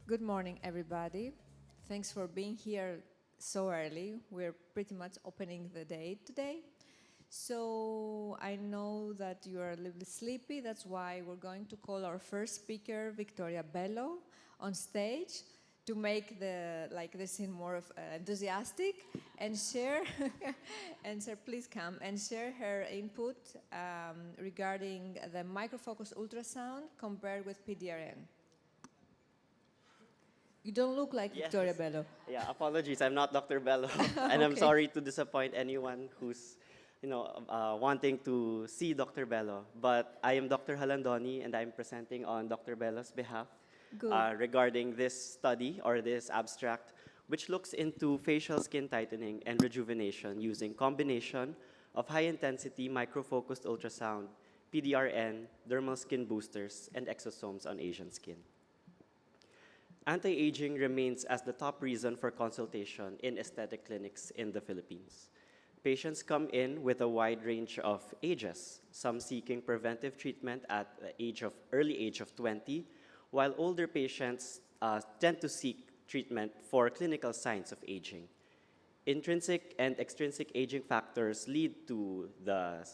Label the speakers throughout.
Speaker 1: Good morning, everybody. Thanks for being here so early. We're pretty much opening the day today. So I know that you are a little bit sleepy. That's why we're going to call our first speaker, Victoria Bello, on stage to make the scene more enthusiastic and share please come and share her input regarding the microfocus ultrasound compared with PDRN. You don't look like
Speaker 2: Yes.
Speaker 1: Victoria Bello.
Speaker 2: Yeah, apologies. I'm not Dr. Bello, and I'm
Speaker 1: Okay.
Speaker 2: sorry to disappoint anyone who's, wanting to see Dr. Bello. But I am Dr. Halandoni, and I'm presenting on Dr. Bello's behalf
Speaker 1: Good.
Speaker 2: regarding this study or this abstract, which looks into facial skin tightening and rejuvenation using combination of high-intensity microfocused ultrasound, PDRN, dermal skin boosters, and exosomes on Asian skin. Anti-aging remains as the top reason for consultation in aesthetic clinics in the Philippines. Patients come in with a wide range of ages, some seeking preventive treatment at the early age of 20, while older patients tend to seek treatment for clinical signs of aging. Intrinsic and extrinsic aging factors lead to the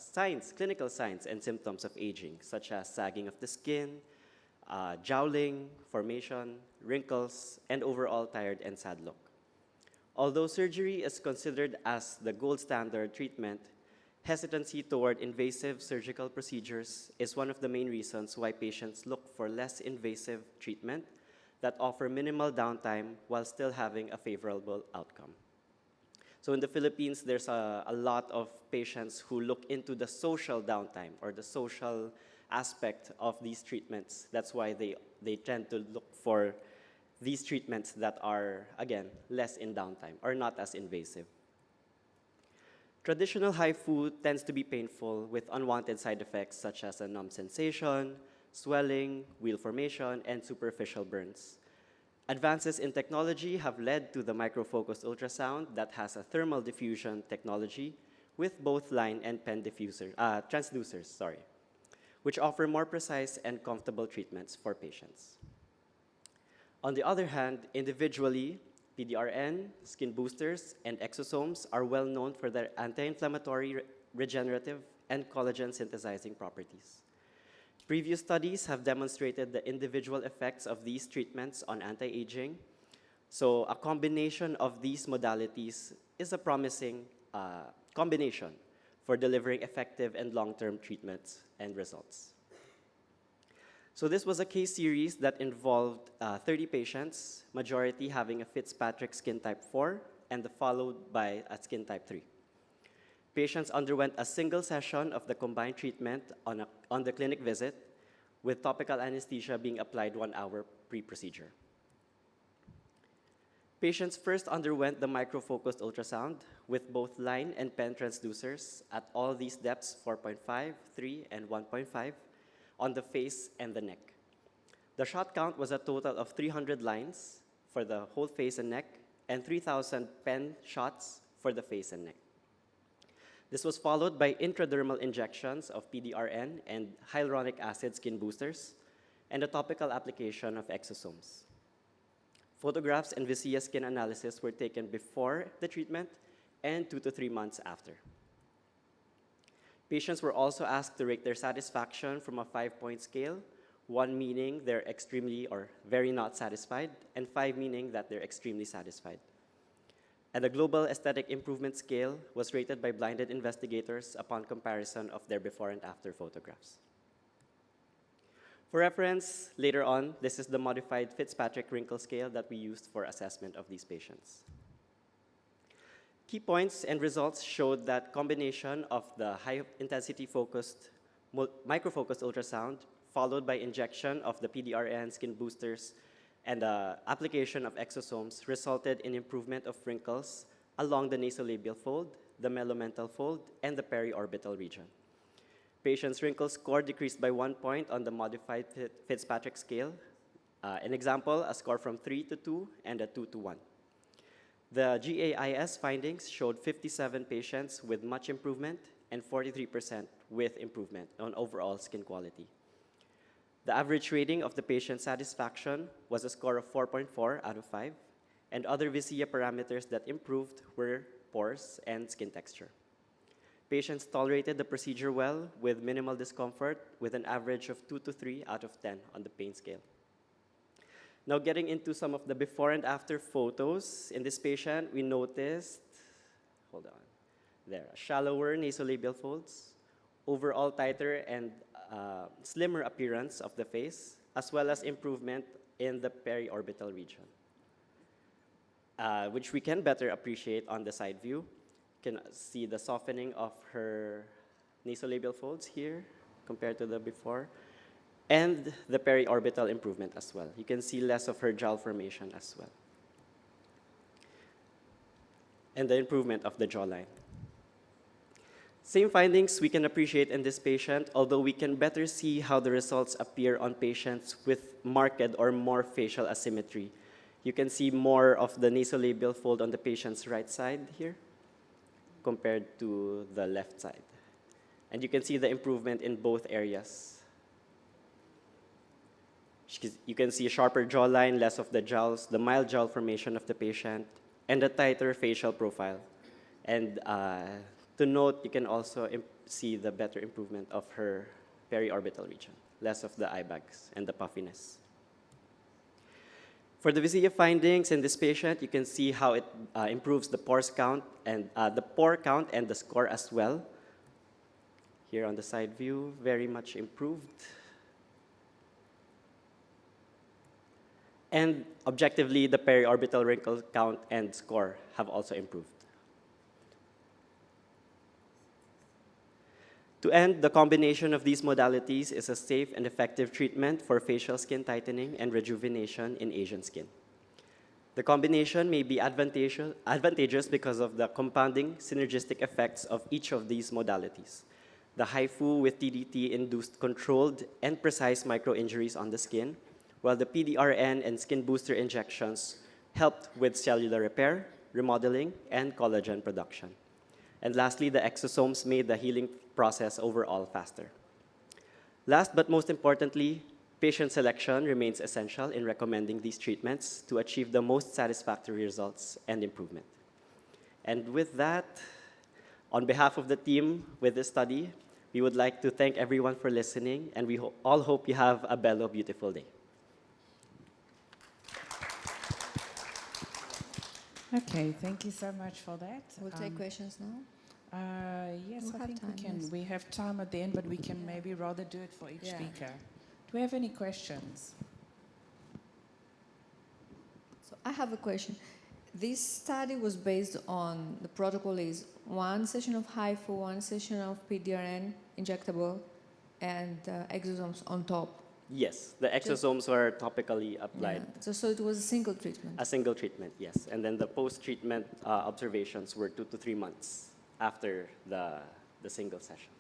Speaker 2: clinical signs and symptoms of aging, such as sagging of the skin, jowling, formation, wrinkles, and overall tired and sad look. Although surgery is considered as the gold standard treatment, hesitancy toward invasive surgical procedures is one of the main reasons why patients look for less invasive treatment that offer minimal downtime while still having a favorable outcome. So in the Philippines, there's a lot of patients who look into the social downtime or the social aspect of these treatments. That's why they tend to look for these treatments that are, again, less in downtime or not as invasive. Traditional HIFU tends to be painful with unwanted side effects such as a numb sensation, swelling, wheal formation, and superficial burns. Advances in technology have led to the microfocused ultrasound that has a thermal diffusion technology with both line and pen transducers, which offer more precise and comfortable treatments for patients. On the other hand, individually, PDRN, skin boosters, and exosomes are well known for their anti-inflammatory, regenerative, and collagen synthesizing properties. Previous studies have demonstrated the individual effects of these treatments on anti-aging. So a combination of these modalities is a promising combination for delivering effective and long-term treatments and results. So this was a case series that involved 30 patients, majority having a Fitzpatrick skin type 4 and followed by a skin type 3. Patients underwent a single session of the combined treatment on the clinic visit, with topical anesthesia being applied 1 hour pre-procedure. Patients first underwent the microfocused ultrasound with both line and pen transducers at all these depths, 4.5, 3, and 1.5, on the face and the neck. The shot count was a total of 300 lines for the whole face and neck and 3,000 pen shots for the face and neck. This was followed by intradermal injections of PDRN and hyaluronic acid skin boosters and a topical application of exosomes. Photographs and VISIA skin analysis were taken before the treatment and 2 to 3 months after. Patients were also asked to rate their satisfaction from a 5-point scale, 1 meaning they're extremely or very not satisfied, and 5 meaning that they're extremely satisfied. And the Global Aesthetic Improvement Scale was rated by blinded investigators upon comparison of their before and after photographs. For reference, later on, this is the modified Fitzpatrick wrinkle scale that we used for assessment of these patients. Key points and results showed that combination of the high-intensity microfocused ultrasound followed by injection of the PDRN skin boosters and the application of exosomes resulted in improvement of wrinkles along the nasolabial fold, the melomental fold, and the periorbital region. Patients' wrinkle score decreased by 1 point on the modified Fitzpatrick scale. An example, a score from 3 to 2 and a 2 to 1. The GAIS findings showed 57 patients with much improvement and 43% with improvement on overall skin quality. The average rating of the patient's satisfaction was a score of 4.4 out of 5, and other VISIA parameters that improved were pores and skin texture. Patients tolerated the procedure well with minimal discomfort with an average of 2 to 3 out of 10 on the pain scale. Now getting into some of the before and after photos in this patient, we noticed, hold on, there, shallower nasolabial folds, overall tighter and slimmer appearance of the face, as well as improvement in the periorbital region, which we can better appreciate on the side view. You can see the softening of her nasolabial folds here compared to the before, and the periorbital improvement as well. You can see less of her jowl formation as well, and the improvement of the jawline. Same findings we can appreciate in this patient, although we can better see how the results appear on patients with marked or more facial asymmetry. You can see more of the nasolabial fold on the patient's right side here compared to the left side. And you can see the improvement in both areas. You can see a sharper jawline, less of the jowls, the mild jowl formation of the patient, and a tighter facial profile. And to note, you can also see the better improvement of her periorbital region, less of the eye bags and the puffiness. For the VISIA findings in this patient, you can see how it improves the pores count and the pore count and the score as well. Here on the side view, very much improved. And objectively, the periorbital wrinkle count and score have also improved. To end, the combination of these modalities is a safe and effective treatment for facial skin tightening and rejuvenation in Asian skin. The combination may be advantageous because of the compounding synergistic effects of each of these modalities. The HIFU with TDT induced controlled and precise micro-injuries on the skin, while the PDRN and skin booster injections helped with cellular repair, remodeling, and collagen production. And lastly, the exosomes made the healing process overall faster. Last but most importantly, patient selection remains essential in recommending these treatments to achieve the most satisfactory results and improvement. And with that, on behalf of the team with this study, we would like to thank everyone for listening, and we all hope you have a bello beautiful day.
Speaker 3: Okay, thank you so much for that.
Speaker 1: We'll take questions now.
Speaker 3: Yes,
Speaker 1: We'll
Speaker 3: I
Speaker 1: have
Speaker 3: think
Speaker 1: time,
Speaker 3: we can.
Speaker 1: yes.
Speaker 3: We have time at the end, but we can maybe rather do it for each
Speaker 1: Yeah.
Speaker 3: speaker. Do we have any questions?
Speaker 1: So I have a question. This study was based on, the protocol is one session of HIFU, one session of PDRN injectable, and exosomes on top.
Speaker 2: Yes, the exosomes were topically applied.
Speaker 1: Yeah. So it was a single treatment.
Speaker 2: A single treatment, yes. And then the post-treatment observations were 2 to 3 months after the single session.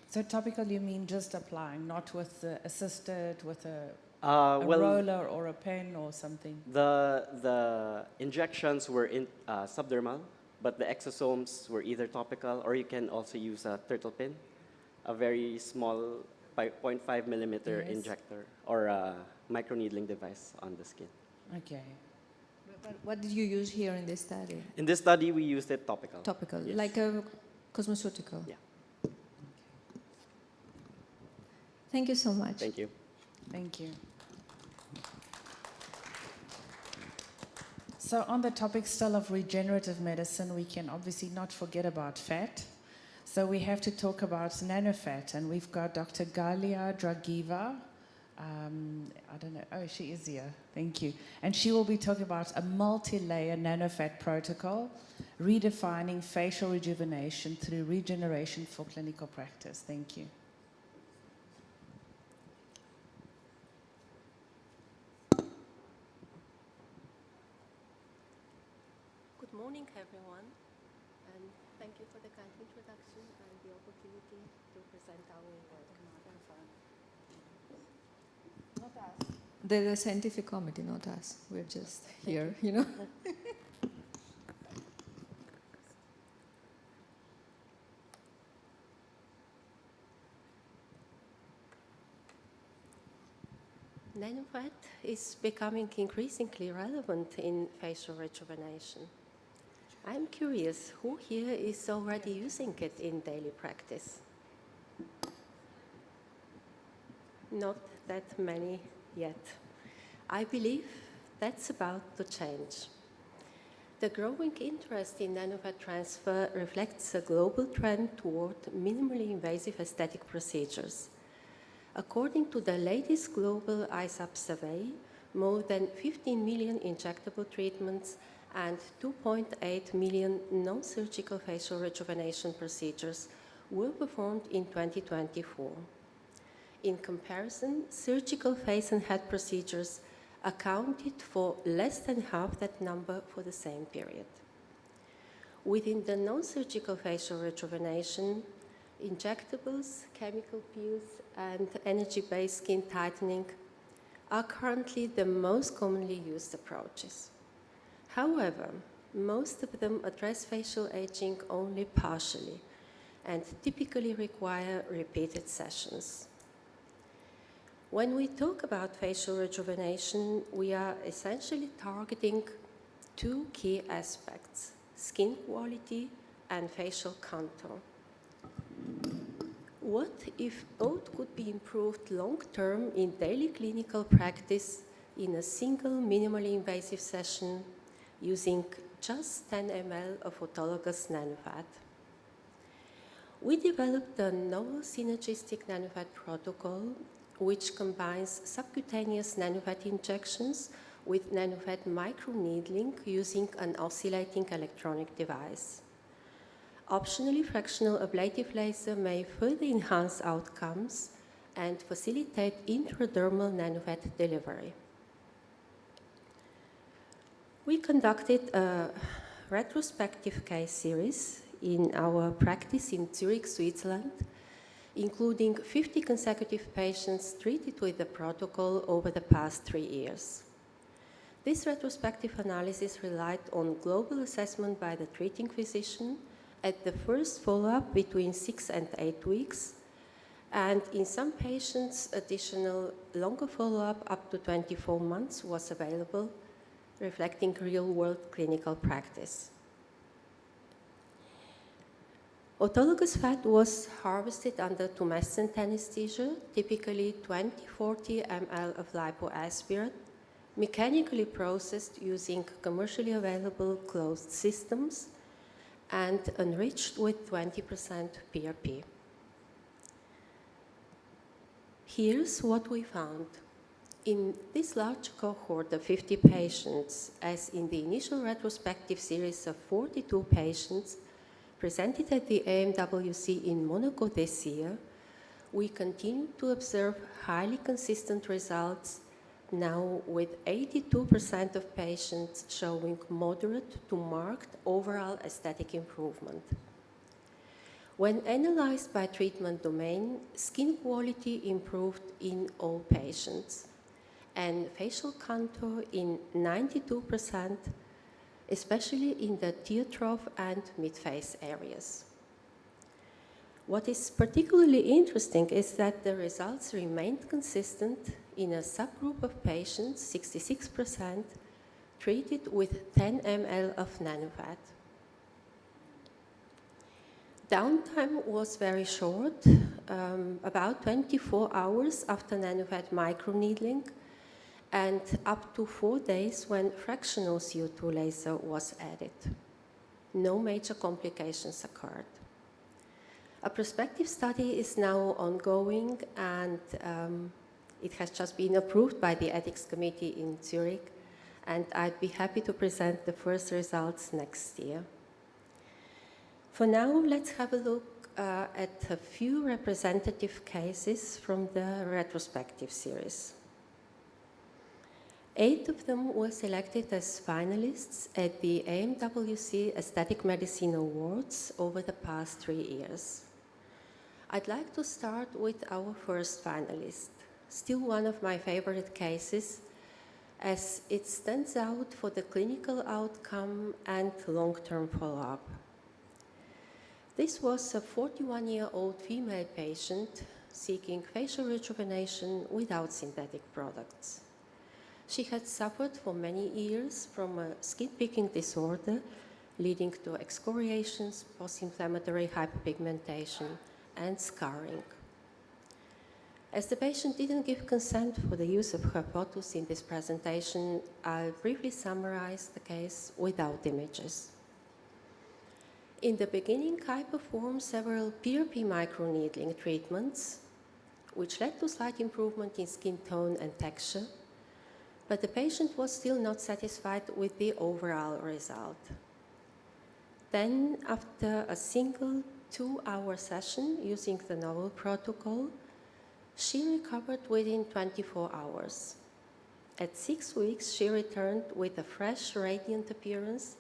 Speaker 3: So topical, you mean just applying, not with the assisted, with a
Speaker 2: Well,
Speaker 3: roller or a pen or something?
Speaker 2: the injections were subdermal, but the exosomes were either topical, or you can also use a turtle pin, a very small 0.5 millimeter
Speaker 3: Yes.
Speaker 2: injector, or a microneedling device on the skin.
Speaker 3: Okay.
Speaker 1: But what did you use here in this study?
Speaker 2: In this study, we used it topical.
Speaker 1: Topical,
Speaker 2: Yes.
Speaker 1: like a cosmeceutical.
Speaker 2: Yeah.
Speaker 1: Thank you so much.
Speaker 2: Thank you.
Speaker 3: Thank you. So on the topic still of regenerative medicine, we can obviously not forget about fat. So we have to talk about nanofat, and we've got Dr. Galia Dragiva. I don't know. Oh, she is here. Thank you. And she will be talking about a multi-layer nanofat protocol, redefining facial rejuvenation through regeneration for clinical practice. Thank you.
Speaker 4: Good morning, everyone, and thank you for the kind introduction and the opportunity to present our work.
Speaker 1: The scientific committee, not us. We're just here, you know.
Speaker 4: Nanofat is becoming increasingly relevant in facial rejuvenation. I'm curious, who here is already using it in daily practice? Not that many yet. I believe that's about to change. The growing interest in nanofat transfer reflects a global trend toward minimally invasive aesthetic procedures. According to the latest global ISAP survey, more than 15 million injectable treatments and 2.8 million non-surgical facial rejuvenation procedures were performed in 2024. In comparison, surgical face and head procedures accounted for less than half that number for the same period. Within the non-surgical facial rejuvenation, injectables, chemical peels, and energy-based skin tightening are currently the most commonly used approaches. However, most of them address facial aging only partially and typically require repeated sessions. When we talk about facial rejuvenation, we are essentially targeting two key aspects: skin quality and facial contour. What if both could be improved long-term in daily clinical practice in a single minimally invasive session using just 10 ml of autologous nanofat? We developed the novel synergistic nanofat protocol, which combines subcutaneous nanofat injections with nanofat microneedling using an oscillating electronic device. Optionally, fractional ablative laser may further enhance outcomes and facilitate intradermal nanofat delivery. We conducted a retrospective case series in our practice in Zurich, Switzerland, including 50 consecutive patients treated with the protocol over the past 3 years. This retrospective analysis relied on global assessment by the treating physician at the first follow-up between 6 and 8 weeks, and in some patients, additional longer follow-up up to 24 months was available, reflecting real-world clinical practice. Autologous fat was harvested under tumescent anesthesia, typically 20-40 ml of lipoaspirate, mechanically processed using commercially available closed systems, and enriched with 20% PRP. Here's what we found. In this large cohort of 50 patients, as in the initial retrospective series of 42 patients presented at the AMWC in Monaco this year, we continue to observe highly consistent results, now with 82% of patients showing moderate to marked overall aesthetic improvement. When analyzed by treatment domain, skin quality improved in all patients, and facial contour in 92%, especially in the tear trough and mid-face areas. What is particularly interesting is that the results remained consistent in a subgroup of patients, 66%, treated with 10 ml of nanofat. Downtime was very short, about 24 hours after nanofat microneedling, and up to 4 days when fractional CO2 laser was added. No major complications occurred. A prospective study is now ongoing, and it has just been approved by the ethics committee in Zurich, and I'd be happy to present the first results next year. For now, let's have a look at a few representative cases from the retrospective series. 8 of them were selected as finalists at the AMWC Aesthetic Medicine Awards over the past 3 years. I'd like to start with our first finalist, still one of my favorite cases, as it stands out for the clinical outcome and long-term follow-up. This was a 41-year-old female patient, seeking facial rejuvenation without synthetic products. She had suffered for many years from a skin picking disorder leading to excoriations, post-inflammatory hyperpigmentation, and scarring. As the patient didn't give consent for the use of her photos in this presentation, I'll briefly summarize the case without images. In the beginning, I performed several PRP microneedling treatments, which led to slight improvement in skin tone and texture, but the patient was still not satisfied with the overall result. Then, after a single 2-hour session using the novel protocol, she recovered within 24 hours. At 6 weeks, she returned with a fresh, radiant appearance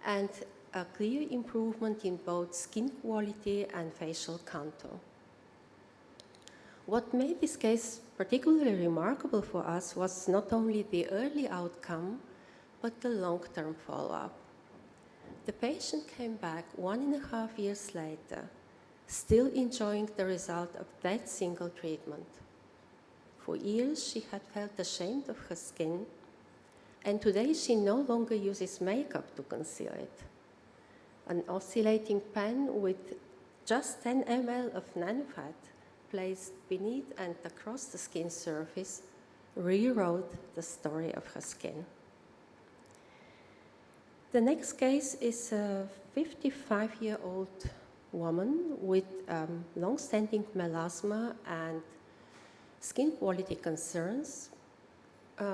Speaker 4: and a clear improvement in both skin quality and facial contour. What made this case particularly remarkable for us was not only the early outcome, but the long-term follow-up. The patient came back 1.5 years later, still enjoying the result of that single treatment. For years, she had felt ashamed of her skin, and today she no longer uses makeup to conceal it. An oscillating pen with just 10 ml of nanofat placed beneath and across the skin surface rewrote the story of her skin. The next case is a 55-year-old woman with long-standing melasma and skin quality concerns,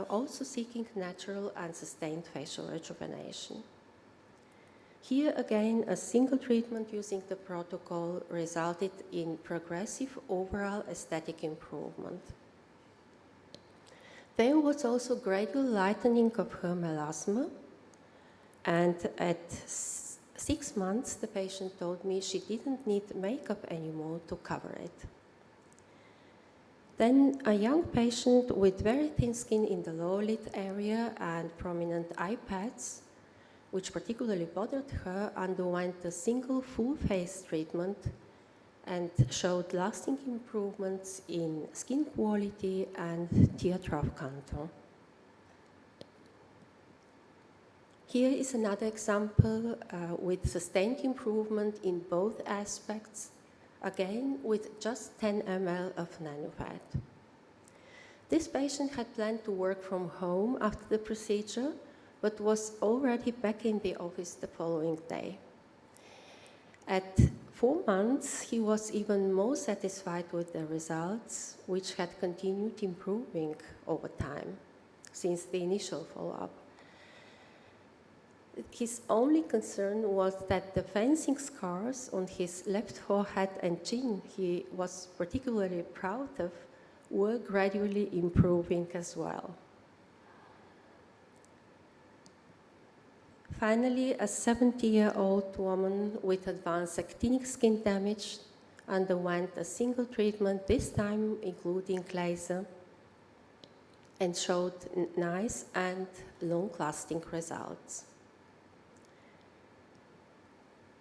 Speaker 4: also seeking natural and sustained facial rejuvenation. Here again, a single treatment using the protocol resulted in progressive overall aesthetic improvement. There was also gradual lightening of her melasma, and at 6 months, the patient told me she didn't need makeup anymore to cover it. Then a young patient with very thin skin in the lower lid area and prominent eye pads, which particularly bothered her, underwent a single full-face treatment and showed lasting improvements in skin quality and tear trough contour. Here is another example with sustained improvement in both aspects, again with just 10 ml of nanofat. This patient had planned to work from home after the procedure, but was already back in the office the following day. At 4 months, he was even more satisfied with the results, which had continued improving over time since the initial follow-up. His only concern was that the fencing scars on his left forehead and chin he was particularly proud of were gradually improving as well. Finally, a 70-year-old woman with advanced actinic skin damage underwent a single treatment, this time including laser, and showed nice and long-lasting results.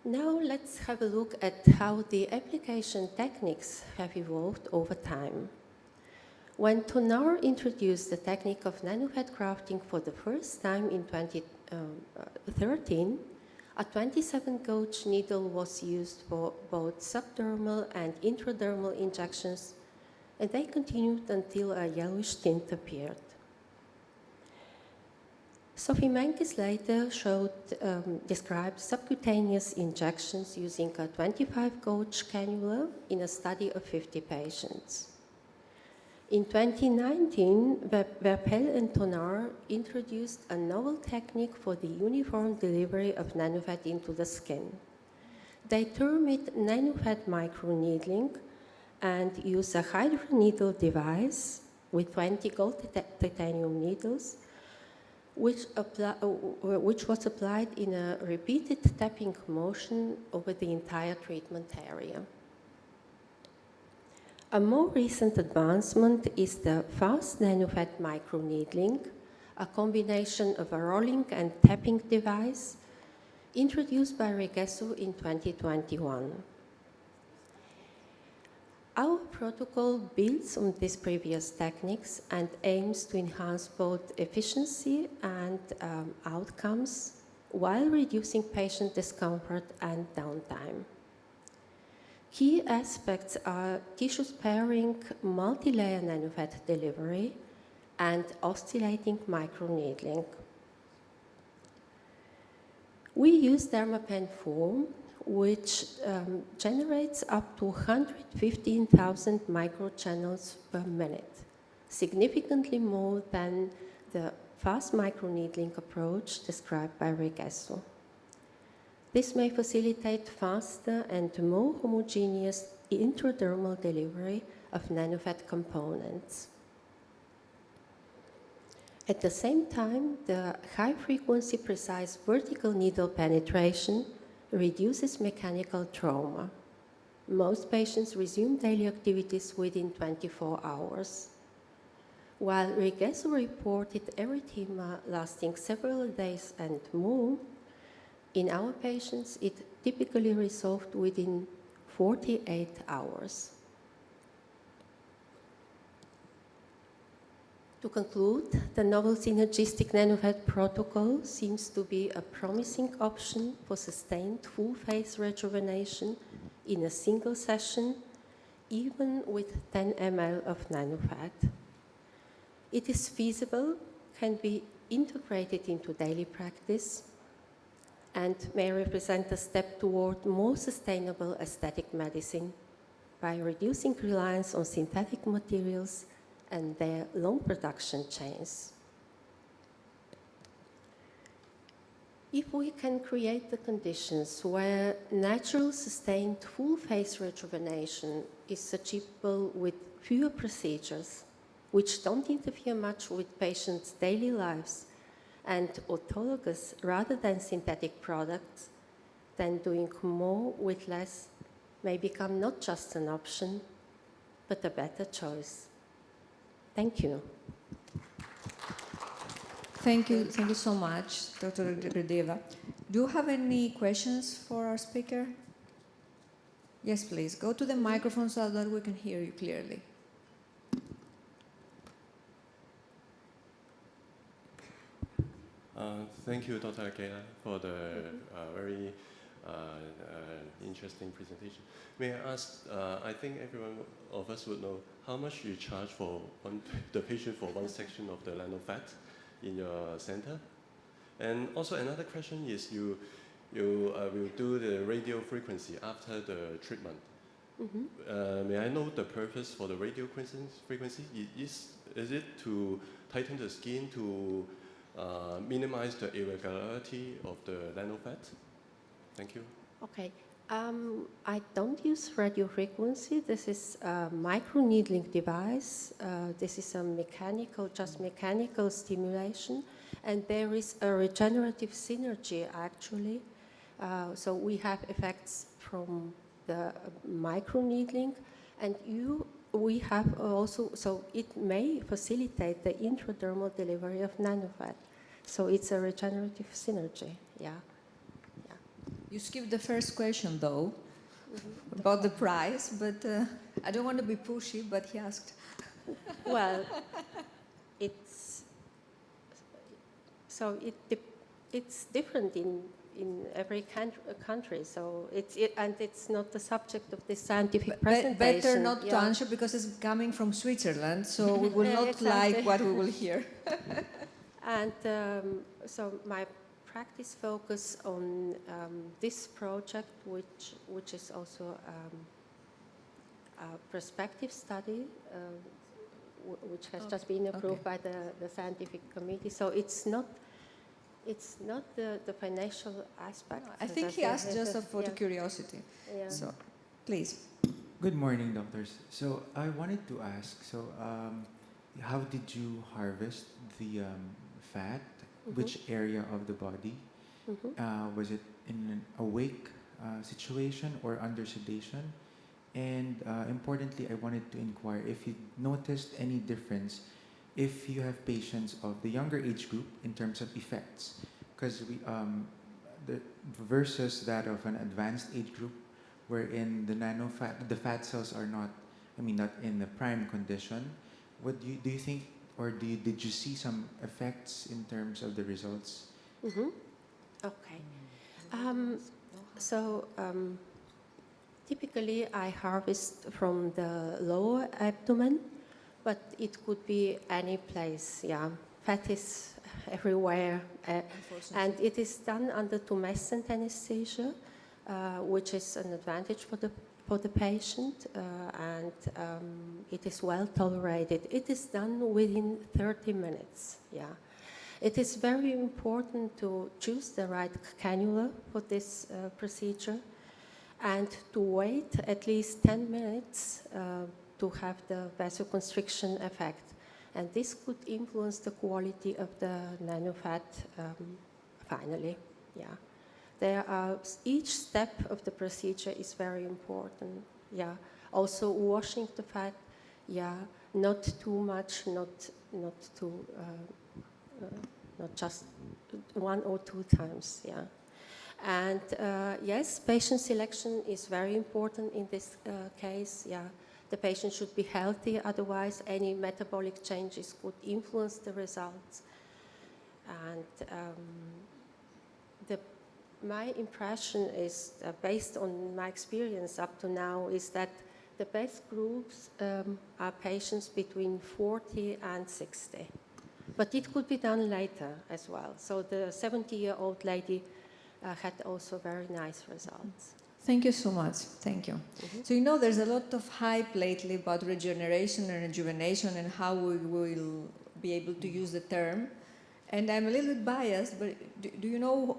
Speaker 4: Now let's have a look at how the application techniques have evolved over time. When Tonar introduced the technique of nanofat grafting for the first time in 2013, a 27-gauge needle was used for both subdermal and intradermal injections, and they continued until a yellowish tint appeared. Sophie Menkes later described subcutaneous injections using a 25-gauge cannula in a study of 50 patients. In 2019, Verpel and Tonar introduced a novel technique for the uniform delivery of nanofat into the skin. They term it nanofat microneedling and use a hydroneedle device with 20 gold titanium needles, which was applied in a repeated tapping motion over the entire treatment area. A more recent advancement is the fast nanofat microneedling, a combination of a rolling and tapping device introduced by Regesso in 2021. Our protocol builds on these previous techniques and aims to enhance both efficiency and outcomes while reducing patient discomfort and downtime. Key aspects are tissue-sparing multi-layer nanofat delivery and oscillating microneedling. We use Dermapen foam, which generates up to 115,000 microchannels per minute, significantly more than the fast microneedling approach described by Regesso. This may facilitate faster and more homogeneous intradermal delivery of nanofat components. At the same time, the high-frequency precise vertical needle penetration reduces mechanical trauma. Most patients resume daily activities within 24 hours. While Regesso reported erythema lasting several days and more, in our patients it typically resolved within 48 hours. To conclude, the novel synergistic nanofat protocol seems to be a promising option for sustained full-face rejuvenation in a single session, even with 10 ml of nanofat. It is feasible, can be integrated into daily practice, and may represent a step toward more sustainable aesthetic medicine by reducing reliance on synthetic materials and their long production chains. If we can create the conditions where natural, sustained, full-face rejuvenation is achievable with fewer procedures, which don't interfere much with patients' daily lives, and autologous rather than synthetic products, then doing more with less may become not just an option, but a better choice. Thank you.
Speaker 1: Thank you so much, Dr. Gradeva. Do you have any questions for our speaker? Yes, please. Go to the microphone so that we can hear you clearly.
Speaker 5: Thank you, Dr. Akela, for the very interesting presentation. May I ask, I think everyone of us would know how much you charge for the patient for one section of the nanofat in your center? And also another question is you will do the radio frequency after the treatment. May I know the purpose for the radio frequency? Is it to tighten the skin to minimize the irregularity of the nanofat? Thank you.
Speaker 4: Okay. I don't use radio frequency. This is a microneedling device. This is a mechanical stimulation. And there is a regenerative synergy, actually. So we have effects from the microneedling. And we have also, so it may facilitate the intradermal delivery of nanofat. So it's a regenerative synergy, yeah.
Speaker 1: You skipped the first question, though, about the price, but I don't want to be pushy, but he asked.
Speaker 4: Well, it's different in every country, so it's not the subject of this scientific presentation.
Speaker 1: Better not to answer because it's coming from Switzerland, so we will not like what we will hear.
Speaker 4: And so my practice focus on this project, which is also a prospective study, which has just been approved by the scientific committee. So it's not the financial aspect.
Speaker 1: I think he asked just for the curiosity.
Speaker 4: Yeah.
Speaker 1: So, please.
Speaker 6: Good morning, doctors. So I wanted to ask, how did you harvest the fat? Which area of the body? Was it in an awake situation or under sedation? And importantly, I wanted to inquire if you noticed any difference if you have patients of the younger age group in terms of effects, because versus that of an advanced age group, wherein the fat cells are not I mean, not in the prime condition. What do you think, or did you see some effects in terms of the results?
Speaker 4: Okay. Typically I harvest from the lower abdomen, but it could be any place, yeah. Fat is everywhere, and it is done under tumescent anesthesia, which is an advantage for the patient, and it is well tolerated. It is done within 30 minutes, yeah. It is very important to choose the right cannula for this procedure and to wait at least 10 minutes to have the vasoconstriction effect. And this could influence the quality of the nanofat finally, yeah. Each step of the procedure is very important, yeah. Also washing the fat, yeah, not too much, not just 1 or 2 times, yeah. And yes, patient selection is very important in this case, yeah. The patient should be healthy, otherwise any metabolic changes could influence the results. And my impression is, based on my experience up to now, is that the best groups are patients between 40 and 60. But it could be done later as well. So the 70-year-old lady had also very nice results.
Speaker 1: Thank you so much. Thank you. So, you know, there's a lot of hype lately about regeneration and rejuvenation and how we will be able to use the term. And I'm a little bit biased, but do you know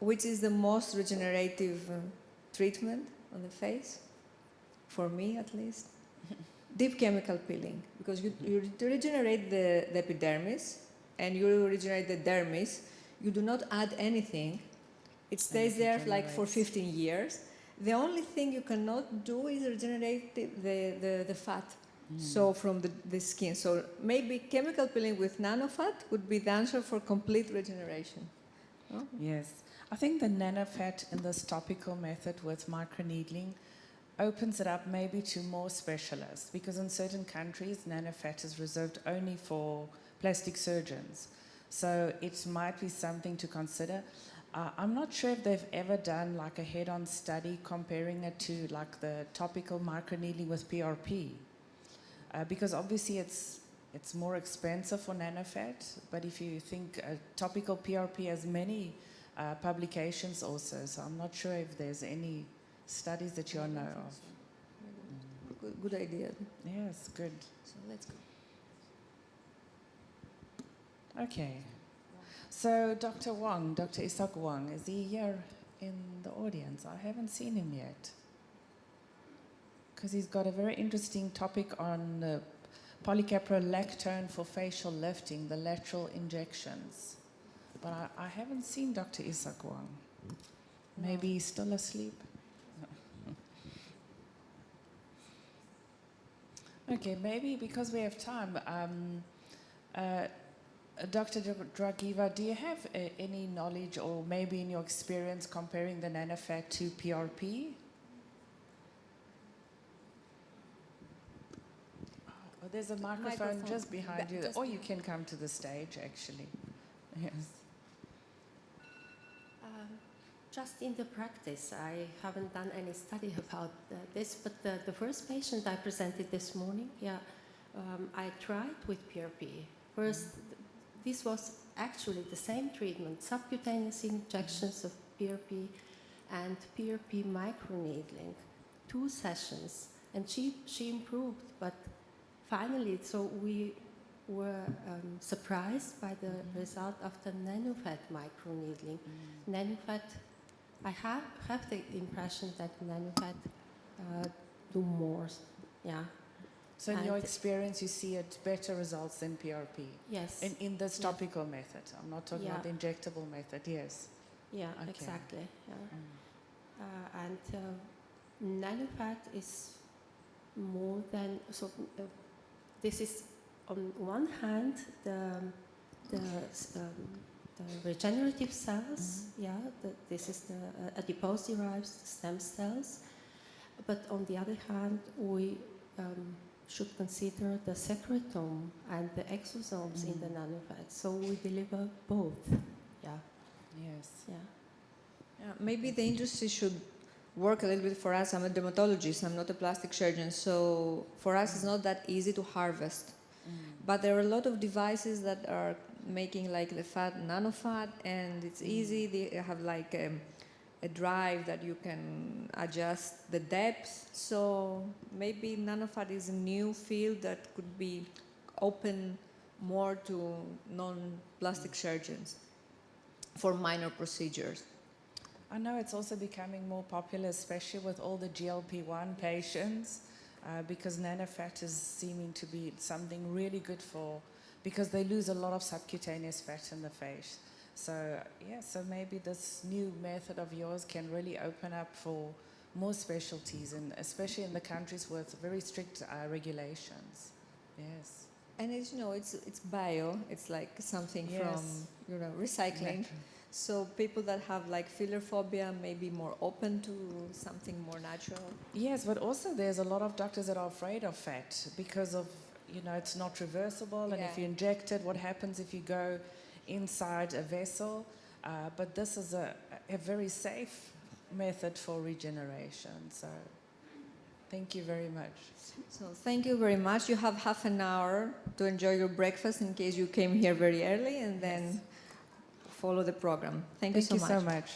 Speaker 1: which is the most regenerative treatment on the face? For me, at least. Deep chemical peeling, because you regenerate the epidermis and you regenerate the dermis. You do not add anything. It stays there like for 15 years. The only thing you cannot do is regenerate the fat, so from the skin. So maybe chemical peeling with nanofat would be the answer for complete regeneration. Oh?
Speaker 3: Yes. I think the nanofat in this topical method with microneedling opens it up maybe to more specialists, because in certain countries nanofat is reserved only for plastic surgeons. So it might be something to consider. I'm not sure if they've ever done like a head-on study comparing it to like the topical microneedling with PRP, because obviously it's more expensive for nanofat, but if you think topical PRP has many publications also, so I'm not sure if there's any studies that you know of.
Speaker 1: Good idea.
Speaker 3: Yes, good.
Speaker 1: So let's go.
Speaker 3: Okay. So Dr. Wang, Dr. Isak Wang, is he here in the audience? I haven't seen him yet. Because he's got a very interesting topic on polycaprolactone for facial lifting, the lateral injections. But I haven't seen Dr. Isak Wang. Maybe he's still asleep. Okay, maybe because we have time, Dr. Dragiva, do you have any knowledge or maybe in your experience comparing the nanofat to PRP? Oh, there's a microphone just behind you, or you can come to the stage actually. Yes.
Speaker 4: Just in the practice, I haven't done any study about this, but the first patient I presented this morning, I tried with PRP. First, this was actually the same treatment, subcutaneous injections of PRP and PRP microneedling, 2 sessions, and she improved, but finally, so we were surprised by the result of the nanofat microneedling. Nanofat, I have the impression that nanofat do more, yeah.
Speaker 3: So in your experience, you see it better results than PRP?
Speaker 4: Yes.
Speaker 3: In this topical method. I'm not talking about the injectable method, yes.
Speaker 4: Yeah, okay. Exactly. Yeah. And nanofat is more than, so this is on one hand the regenerative cells, this is the adipose-derived stem cells, but on the other hand, we should consider the secretome and the exosomes in the nanofat. So we deliver both. Yeah.
Speaker 3: Yes.
Speaker 4: Yeah.
Speaker 1: Yeah, maybe the industry should work a little bit for us. I'm a dermatologist, I'm not a plastic surgeon, so for us it's not that easy to harvest. But there are a lot of devices that are making like the fat nanofat, and it's easy. They have like a drive that you can adjust the depth. So maybe nanofat is a new field that could be open more to non-plastic surgeons for minor procedures.
Speaker 3: I know it's also becoming more popular, especially with all the GLP-1 patients, because nanofat is seeming to be something really good for, because they lose a lot of subcutaneous fat in the face. So, yeah, so maybe this new method of yours can really open up for more specialties, and especially in the countries with very strict regulations. Yes.
Speaker 1: And it's, you know, it's bio. It's like something
Speaker 3: Yes.
Speaker 1: from, you know, recycling.
Speaker 3: Natural.
Speaker 1: So people that have like filler phobia may be more open to something more natural.
Speaker 3: Yes, but also there's a lot of doctors that are afraid of fat because of, you know, it's not reversible, and if
Speaker 1: Yeah.
Speaker 3: you inject it, what happens if you go inside a vessel? But this is a very safe method for regeneration. So thank you very much.
Speaker 1: So thank you very much. You have half an hour to enjoy your breakfast in case you came here very early, and then follow the program. Thank you so much.
Speaker 3: Thank you so much.